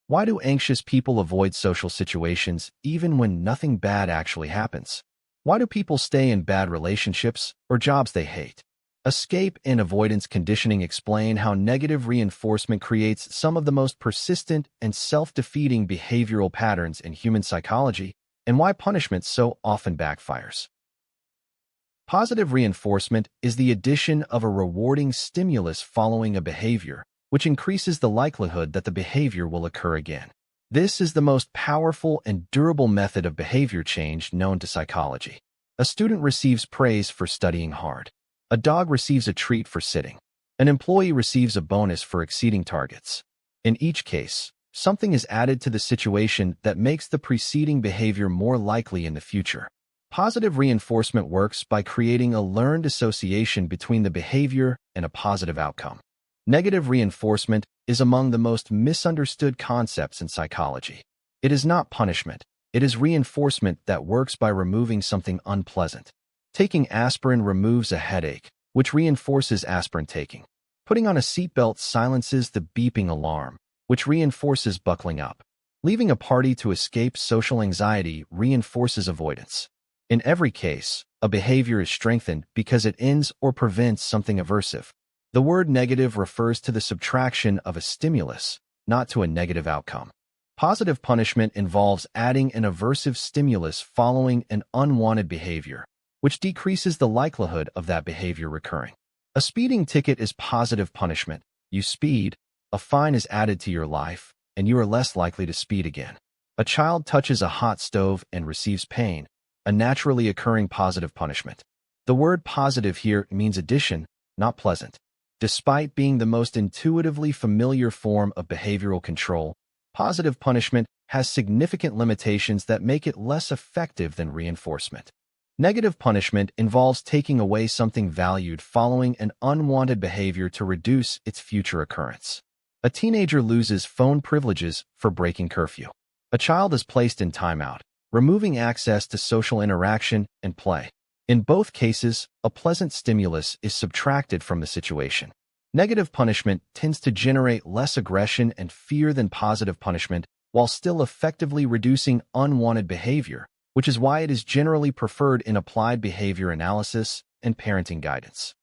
Why do anxious people avoid social situations even when nothing bad actually happens? Why do people stay in bad relationships or jobs they hate? Escape and avoidance conditioning explain how negative reinforcement creates some of the most persistent and self-defeating behavioral patterns in human psychology, and why punishment so often backfires. Positive reinforcement is the addition of a rewarding stimulus following a behavior, which increases the likelihood that the behavior will occur again. This is the most powerful and durable method of behavior change known to psychology. A student receives praise for studying hard. A dog receives a treat for sitting. An employee receives a bonus for exceeding targets. In each case, something is added to the situation that makes the preceding behavior more likely in the future. Positive reinforcement works by creating a learned association between the behavior and a positive outcome. Negative reinforcement is among the most misunderstood concepts in psychology. It is not punishment. It is reinforcement that works by removing something unpleasant. Taking aspirin removes a headache, which reinforces aspirin taking. Putting on a seatbelt silences the beeping alarm, which reinforces buckling up. Leaving a party to escape social anxiety reinforces avoidance. In every case, a behavior is strengthened because it ends or prevents something aversive. The word negative refers to the subtraction of a stimulus, not to a negative outcome. Positive punishment involves adding an aversive stimulus following an unwanted behavior, which decreases the likelihood of that behavior recurring. A speeding ticket is positive punishment. You speed, a fine is added to your life, and you are less likely to speed again. A child touches a hot stove and receives pain, a naturally occurring positive punishment. The word positive here means addition, not pleasant. Despite being the most intuitively familiar form of behavioral control, positive punishment has significant limitations that make it less effective than reinforcement. Negative punishment involves taking away something valued following an unwanted behavior to reduce its future occurrence. A teenager loses phone privileges for breaking curfew. A child is placed in timeout, removing access to social interaction and play. In both cases, a pleasant stimulus is subtracted from the situation. Negative punishment tends to generate less aggression and fear than positive punishment, while still effectively reducing unwanted behavior, which is why it is generally preferred in applied behavior analysis and parenting guidance.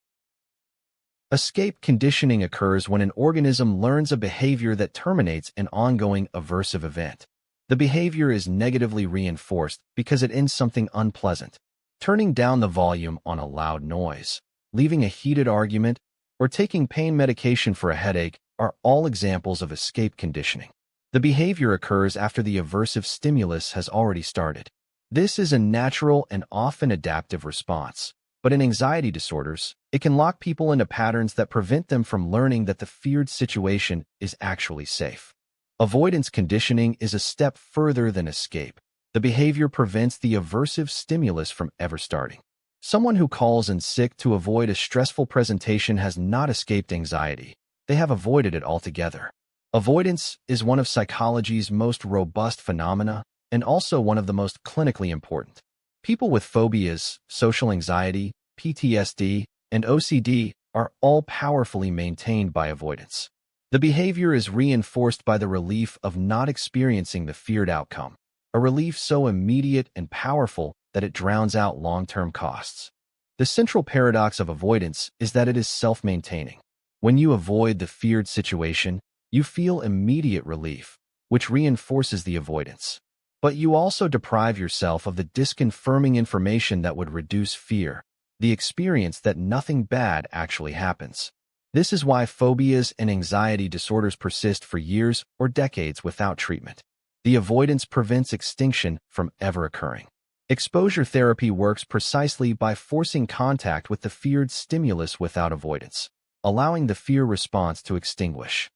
Escape conditioning occurs when an organism learns a behavior that terminates an ongoing aversive event. The behavior is negatively reinforced because it ends something unpleasant. Turning down the volume on a loud noise, leaving a heated argument, or taking pain medication for a headache are all examples of escape conditioning. The behavior occurs after the aversive stimulus has already started. This is a natural and often adaptive response, but in anxiety disorders, it can lock people into patterns that prevent them from learning that the feared situation is actually safe. Avoidance conditioning is a step further than escape. The behavior prevents the aversive stimulus from ever starting. Someone who calls in sick to avoid a stressful presentation has not escaped anxiety. They have avoided it altogether. Avoidance is one of psychology's most robust phenomena and also one of the most clinically important. People with phobias, social anxiety, PTSD, and OCD are all powerfully maintained by avoidance. The behavior is reinforced by the relief of not experiencing the feared outcome, a relief so immediate and powerful that it drowns out long-term costs. The central paradox of avoidance is that it is self-maintaining. When you avoid the feared situation, you feel immediate relief, which reinforces the avoidance. But you also deprive yourself of the disconfirming information that would reduce fear, the experience that nothing bad actually happens. This is why phobias and anxiety disorders persist for years or decades without treatment. The avoidance prevents extinction from ever occurring. Exposure therapy works precisely by forcing contact with the feared stimulus without avoidance, allowing the fear response to extinguish.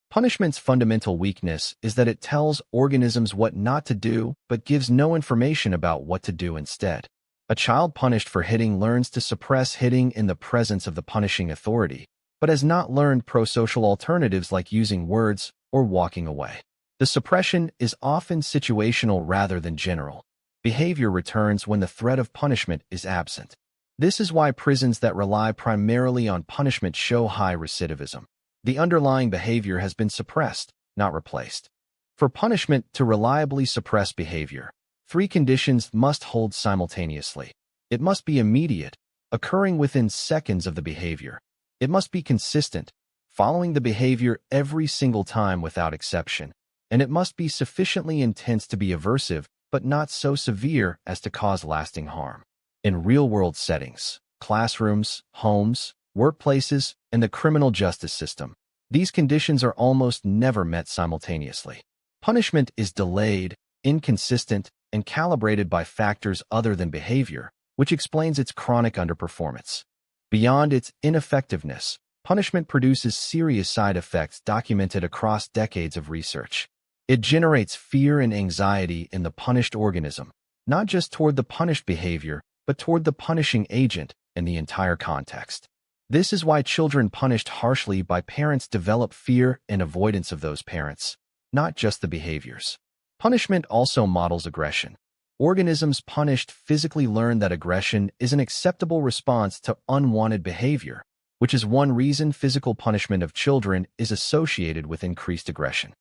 Punishment's fundamental weakness is that it tells organisms what not to do, but gives no information about what to do instead. A child punished for hitting learns to suppress hitting in the presence of the punishing authority, but has not learned pro-social alternatives like using words or walking away. The suppression is often situational rather than general. Behavior returns when the threat of punishment is absent. This is why prisons that rely primarily on punishment show high recidivism. The underlying behavior has been suppressed, not replaced. For punishment to reliably suppress behavior, three conditions must hold simultaneously. It must be immediate, occurring within seconds of the behavior. It must be consistent, following the behavior every single time without exception. And it must be sufficiently intense to be aversive, but not so severe as to cause lasting harm. In real-world settings, classrooms, homes, workplaces, and the criminal justice system, these conditions are almost never met simultaneously. Punishment is delayed, inconsistent, and calibrated by factors other than behavior, which explains its chronic underperformance. Beyond its ineffectiveness, punishment produces serious side effects documented across decades of research. It generates fear and anxiety in the punished organism, not just toward the punished behavior, but toward the punishing agent and the entire context. This is why children punished harshly by parents develop fear and avoidance of those parents, not just the behaviors. Punishment also models aggression. Organisms punished physically learn that aggression is an acceptable response to unwanted behavior, which is one reason physical punishment of children is associated with increased aggression.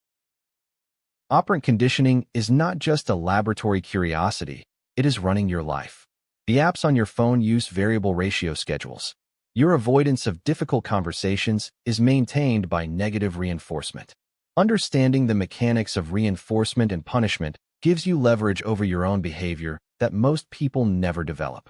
Operant conditioning is not just a laboratory curiosity, it is running your life. The apps on your phone use variable ratio schedules. Your avoidance of difficult conversations is maintained by negative reinforcement. Understanding the mechanics of reinforcement and punishment gives you leverage over your own behavior that most people never develop.